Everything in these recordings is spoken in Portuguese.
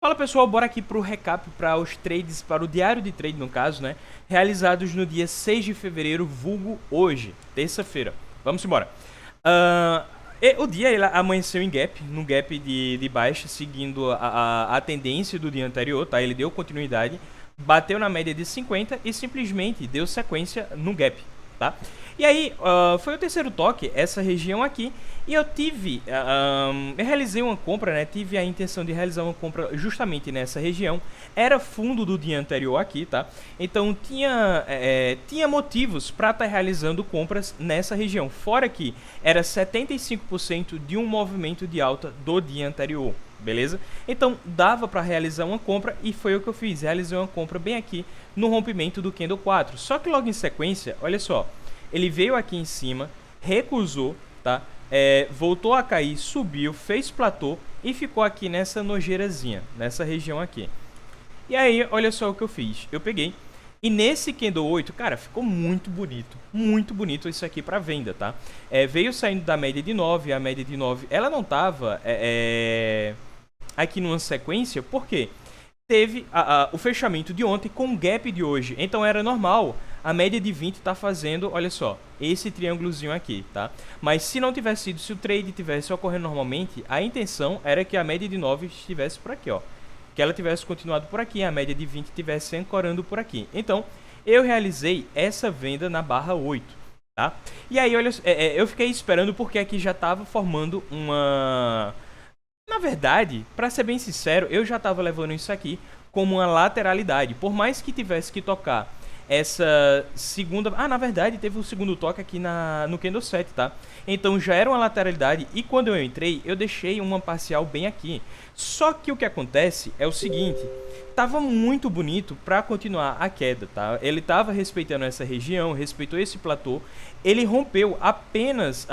Fala pessoal, bora aqui para o recap para os trades, para o diário de trade no caso, né? Realizados no dia 6 de fevereiro, vulgo hoje, terça-feira. Vamos embora. O dia ele amanheceu em gap, num gap de baixa, seguindo a tendência do dia anterior, tá? Ele deu continuidade, bateu na média de 50 e simplesmente deu sequência no gap, tá? E aí, foi o terceiro toque, essa região aqui, e eu eu realizei uma compra, né, tive a intenção de realizar uma compra justamente nessa região, era fundo do dia anterior aqui, tá? Então tinha motivos para estar realizando compras nessa região, fora que era 75% de um movimento de alta do dia anterior. Beleza? Então dava para realizar uma compra e foi o que eu fiz, realizei uma compra bem aqui no rompimento do Candle 4. Só que logo em sequência, olha só, ele veio aqui em cima, recusou, tá? Voltou a cair, subiu, fez platô e ficou aqui nessa nojeirazinha, nessa região aqui. E aí, olha só o que eu fiz. Eu peguei e nesse Candle 8, cara, ficou muito bonito isso aqui para venda, tá? Veio saindo da média de 9, a média de 9, ela não tava aqui numa sequência, porque teve o fechamento de ontem com o gap de hoje, então era normal a média de 20 tá fazendo, olha só, esse triângulozinho aqui, tá? Mas se não tivesse sido, se o trade tivesse ocorrendo normalmente, a intenção era que a média de 9 estivesse por aqui, ó, que ela tivesse continuado por aqui, a média de 20 estivesse ancorando por aqui. Então, eu realizei essa venda na barra 8, tá? E aí, olha, eu fiquei esperando porque aqui já estava formando uma... Na verdade, para ser bem sincero, eu já estava levando isso aqui como uma lateralidade. Por mais que tivesse que tocar essa segunda... na verdade, teve o segundo toque aqui no Candle 7, tá? Então já era uma lateralidade e quando eu entrei, eu deixei uma parcial bem aqui. Só que o que acontece é o seguinte, tava muito bonito para continuar a queda, tá? Ele tava respeitando essa região, respeitou esse platô, ele rompeu apenas,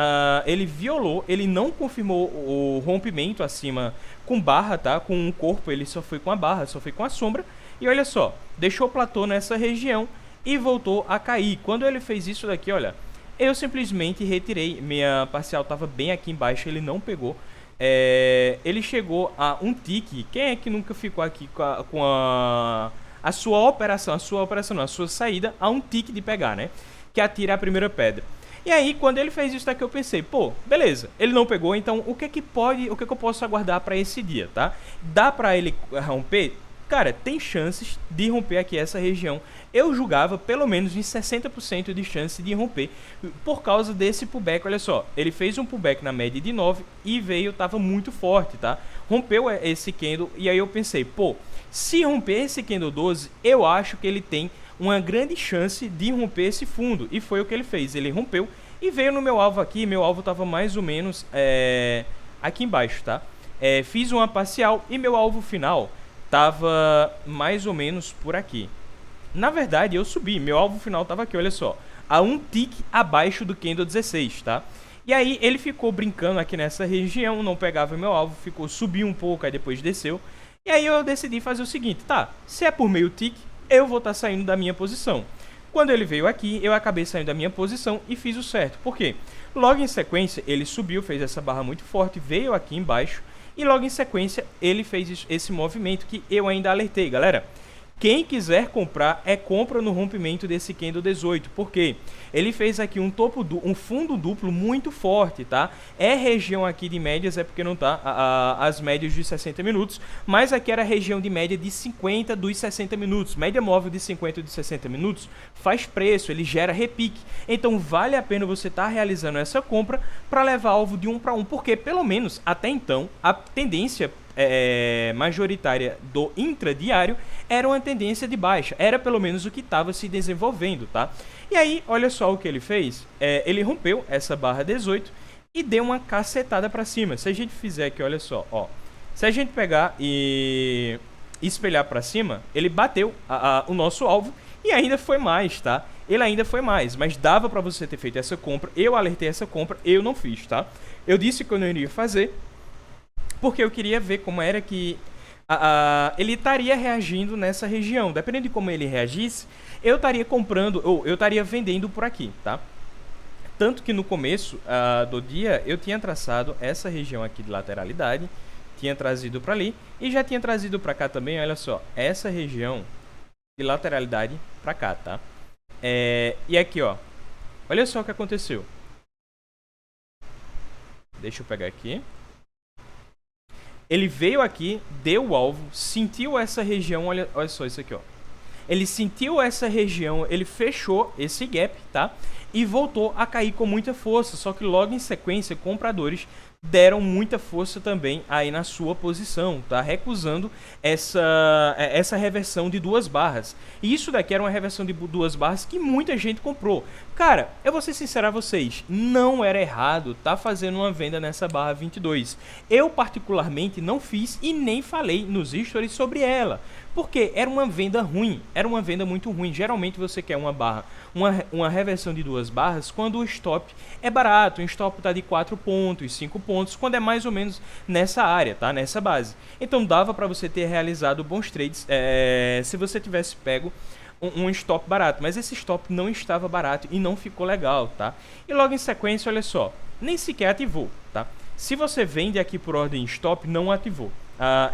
ele violou, ele não confirmou o rompimento acima com barra, tá? Com um corpo, ele só foi com a barra, só foi com a sombra. E olha só, deixou o platô nessa região e voltou a cair. Quando ele fez isso daqui, olha, eu simplesmente retirei, minha parcial estava bem aqui embaixo, ele não pegou. Ele chegou a um tique. Quem é que nunca ficou aqui com a sua operação, a sua saída a um tique de pegar, né? Que atira a primeira pedra. E aí, quando ele fez isso daqui, eu pensei, pô, beleza, ele não pegou, então o que que eu posso aguardar para esse dia, tá? Dá para ele romper? Cara, tem chances de romper aqui essa região. Eu julgava pelo menos em 60% de chance de romper por causa desse pullback. Olha só, ele fez um pullback na média de 9 e veio, tava muito forte, tá? Rompeu esse candle e aí eu pensei, pô, se romper esse candle 12, eu acho que ele tem uma grande chance de romper esse fundo. E foi o que ele fez, ele rompeu e veio no meu alvo aqui. Meu alvo tava mais ou menos aqui embaixo, tá? Fiz uma parcial e meu alvo final tava mais ou menos por aqui. Na verdade, eu subi, meu alvo final tava aqui, olha só, a um tique abaixo do Candle 16, tá? E aí ele ficou brincando aqui nessa região, não pegava meu alvo, subiu um pouco, aí depois desceu. E aí eu decidi fazer o seguinte, tá, se é por meio tique, eu vou estar saindo da minha posição. Quando ele veio aqui, eu acabei saindo da minha posição e fiz o certo. Por quê? Logo em sequência, ele subiu, fez essa barra muito forte, veio aqui embaixo, e logo em sequência ele fez esse movimento que eu ainda alertei, galera. Quem quiser comprar, compra no rompimento desse Candle 18, porque ele fez aqui um fundo duplo muito forte, tá? Região aqui de médias, porque não tá as médias de 60 minutos, mas aqui era a região de média de 50 dos 60 minutos. Média móvel de 50 e de 60 minutos faz preço, ele gera repique. Então vale a pena você estar realizando essa compra para levar alvo de 1 para 1, porque pelo menos até então a tendência majoritária do intradiário era uma tendência de baixa, era pelo menos o que estava se desenvolvendo, tá? E aí, olha só o que ele fez, ele rompeu essa barra 18 e deu uma cacetada para cima. Se a gente fizer aqui, olha só, ó, se a gente pegar e espelhar para cima, ele bateu o nosso alvo e ainda foi mais, tá? Ele ainda foi mais, mas dava para você ter feito essa compra. Eu alertei essa compra, eu não fiz, tá? Eu disse que eu não iria fazer, porque eu queria ver como era que ele estaria reagindo nessa região. Dependendo de como ele reagisse, eu estaria comprando ou eu estaria vendendo por aqui, tá? Tanto que no começo do dia eu tinha traçado essa região aqui de lateralidade, tinha trazido para ali e já tinha trazido para cá também, olha só, essa região de lateralidade para cá, tá? E aqui, ó, olha só o que aconteceu. Deixa eu pegar aqui. Ele veio aqui, deu o alvo, sentiu essa região, olha só isso aqui, ó. Ele sentiu essa região, ele fechou esse gap, tá? E voltou a cair com muita força, só que logo em sequência, compradores deram muita força também aí na sua posição, tá? Recusando essa reversão de 2 barras. E isso daqui era uma reversão de 2 barras que muita gente comprou. Cara, eu vou ser sincero a vocês, não era errado tá fazendo uma venda nessa barra 22. Eu particularmente não fiz e nem falei nos stories sobre ela. Porque era uma venda ruim, era uma venda muito ruim. Geralmente você quer uma barra, uma reversão de 2 barras quando o stop é barato, o stop está de 4 pontos, 5 pontos, quando é mais ou menos nessa área, tá? Nessa base. Então dava para você ter realizado bons trades se você tivesse pego um stop barato, mas esse stop não estava barato e não ficou legal, tá? E logo em sequência, olha só, nem sequer ativou, tá? Se você vende aqui por ordem stop, não ativou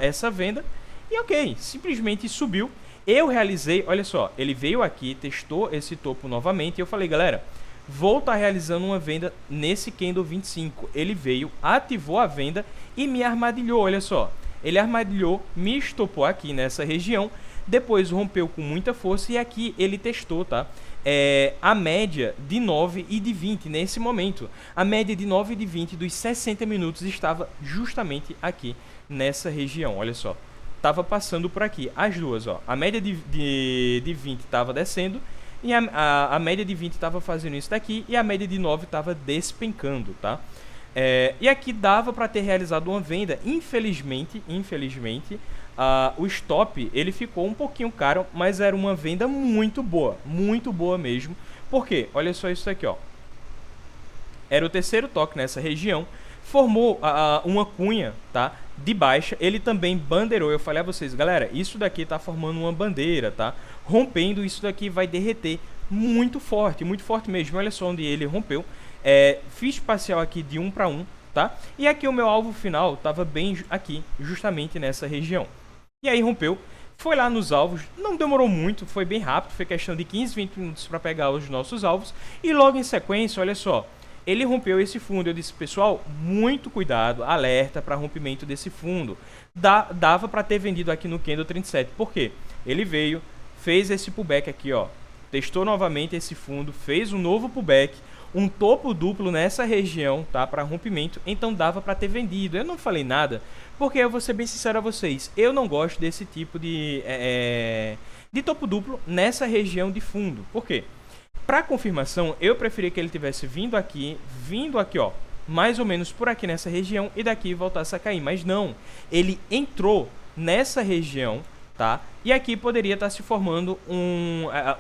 essa venda. E ok, simplesmente subiu. Eu realizei, olha só, ele veio aqui, testou esse topo novamente e eu falei, galera, vou estar realizando uma venda nesse candle 25. Ele veio, ativou a venda e me armadilhou, olha só. Ele armadilhou, me estopou aqui nessa região, depois rompeu com muita força e aqui ele testou, tá? A média de 9 e de 20 nesse momento. A média de 9 e de 20 dos 60 minutos estava justamente aqui nessa região, olha só. Tava passando por aqui, as duas, ó. A média de 20 estava descendo e a média de 20 estava fazendo isso daqui e a média de 9 estava despencando, tá? E aqui dava para ter realizado uma venda. Infelizmente, o stop ele ficou um pouquinho caro, mas era uma venda muito boa mesmo. Por quê? Olha só isso daqui, ó. Era o terceiro toque nessa região, formou uma cunha, tá? De baixa, ele também bandeirou. Eu falei a vocês, galera, isso daqui tá formando uma bandeira, tá? Rompendo, isso daqui vai derreter muito forte mesmo. Olha só onde ele rompeu. Fiz parcial aqui de 1 para 1, tá? E aqui o meu alvo final tava bem aqui, justamente nessa região. E aí rompeu, foi lá nos alvos, não demorou muito, foi bem rápido, foi questão de 15, 20 minutos para pegar os nossos alvos. E logo em sequência, olha só, ele rompeu esse fundo. Eu disse, pessoal, muito cuidado, alerta para rompimento desse fundo. Dava para ter vendido aqui no candle 37. Por quê? Ele veio, fez esse pullback aqui, ó. Testou novamente esse fundo, fez um novo pullback, um topo duplo nessa região, tá? Para rompimento. Então dava para ter vendido. Eu não falei nada, porque eu vou ser bem sincero a vocês. Eu não gosto desse tipo de topo duplo nessa região de fundo. Por quê? Para confirmação, eu preferia que ele tivesse vindo aqui, ó, mais ou menos por aqui nessa região e daqui voltasse a cair. Mas não, ele entrou nessa região, tá? E aqui poderia estar se formando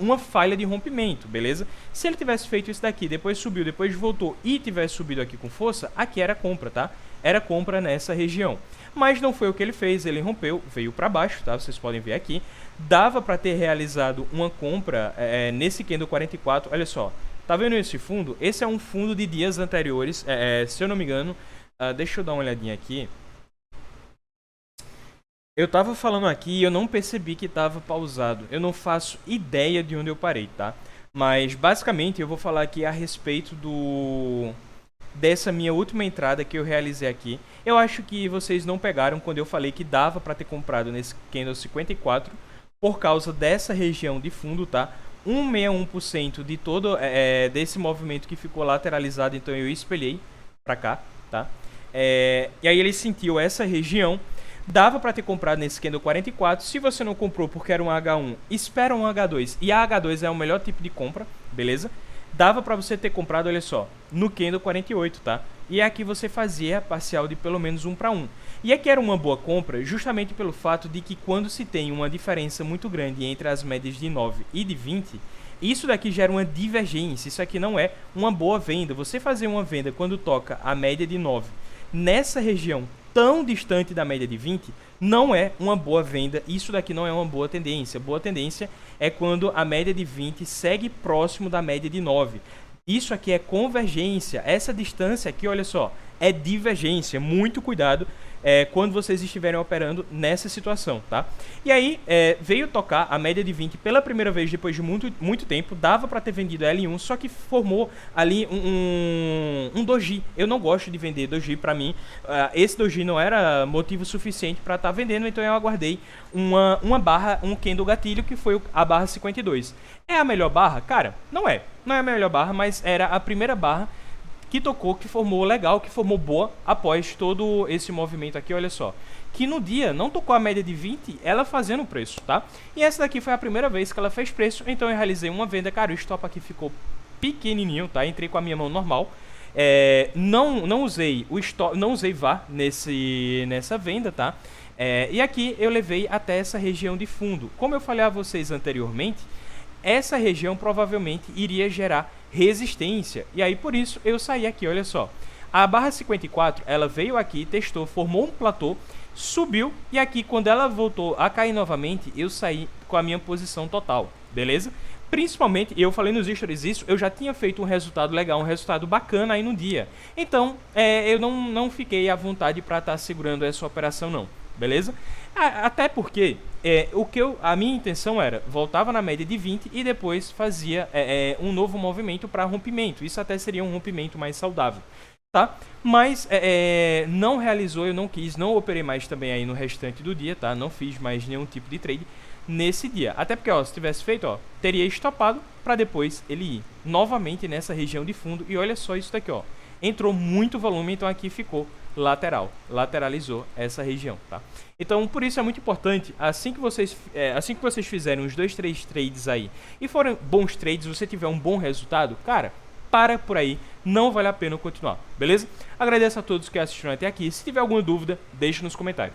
uma falha de rompimento, beleza? Se ele tivesse feito isso daqui, depois subiu, depois voltou e tivesse subido aqui com força, aqui era compra, tá? Era compra nessa região. Mas não foi o que ele fez, ele rompeu, veio para baixo, tá? Vocês podem ver aqui. Dava para ter realizado uma compra nesse candle 44, olha só. Tá vendo esse fundo? Esse é um fundo de dias anteriores, se eu não me engano. Deixa eu dar uma olhadinha aqui. Eu tava falando aqui e eu não percebi que tava pausado. Eu não faço ideia de onde eu parei, tá? Mas basicamente eu vou falar aqui a respeito dessa minha última entrada que eu realizei aqui. Eu acho que vocês não pegaram quando eu falei que dava para ter comprado nesse candle 54 por causa dessa região de fundo, tá? 161% de todo desse movimento que ficou lateralizado, então eu espelhei para cá, tá? E aí ele sentiu essa região. Dava para ter comprado nesse candle 44. Se você não comprou porque era um H1, espera um H2. E a H2 é o melhor tipo de compra, beleza? Dava para você ter comprado, olha só, no candle 48, tá? E aqui você fazia parcial de pelo menos 1 para 1. E aqui era uma boa compra justamente pelo fato de que quando se tem uma diferença muito grande entre as médias de 9 e de 20, isso daqui gera uma divergência. Isso aqui não é uma boa venda. Você fazer uma venda quando toca a média de 9 nessa região tão distante da média de 20, não é uma boa venda. Isso daqui não é uma boa tendência. Boa tendência é quando a média de 20 segue próximo da média de 9. Isso aqui é convergência. Essa distância aqui, olha só, é divergência. Muito cuidado quando vocês estiverem operando nessa situação, tá? E aí, veio tocar a média de 20 pela primeira vez depois de muito tempo. Dava para ter vendido L1, só que formou ali um doji. Eu não gosto de vender doji, para mim. Esse doji não era motivo suficiente para estar vendendo, então eu aguardei uma barra, um candle gatilho, que foi a barra 52. É a melhor barra? Cara, não é. Não é a melhor barra, mas era a primeira barra que tocou, que formou legal, que formou boa após todo esse movimento aqui, olha só. Que no dia não tocou a média de 20, ela fazendo preço, tá? E essa daqui foi a primeira vez que ela fez preço, então eu realizei uma venda, cara, o stop aqui ficou pequenininho, tá? Entrei com a minha mão normal. Não usei o stop, não usei VAR nessa venda, tá? E aqui eu levei até essa região de fundo. Como eu falei a vocês anteriormente, essa região provavelmente iria gerar resistência. E aí por isso eu saí aqui, olha só. A barra 54, ela veio aqui, testou, formou um platô, subiu e aqui quando ela voltou a cair novamente, eu saí com a minha posição total, beleza? Principalmente, eu falei nos stories isso, eu já tinha feito um resultado legal, um resultado bacana aí no dia. Então, eu não fiquei à vontade para estar segurando essa operação não, beleza? Até porque a minha intenção era, voltava na média de 20 e depois fazia um novo movimento para rompimento. Isso até seria um rompimento mais saudável, tá? Mas não realizou, eu não quis, não operei mais também aí no restante do dia, tá? Não fiz mais nenhum tipo de trade nesse dia. Até porque, ó, se tivesse feito, ó, teria estopado para depois ele ir novamente nessa região de fundo. E olha só isso daqui, ó. Entrou muito volume, então aqui ficou lateralizou essa região, tá? Então, por isso é muito importante, assim que vocês fizerem uns 2, 3 trades aí e forem bons trades, você tiver um bom resultado, cara, para por aí, não vale a pena continuar, beleza? Agradeço a todos que assistiram até aqui. Se tiver alguma dúvida, deixe nos comentários.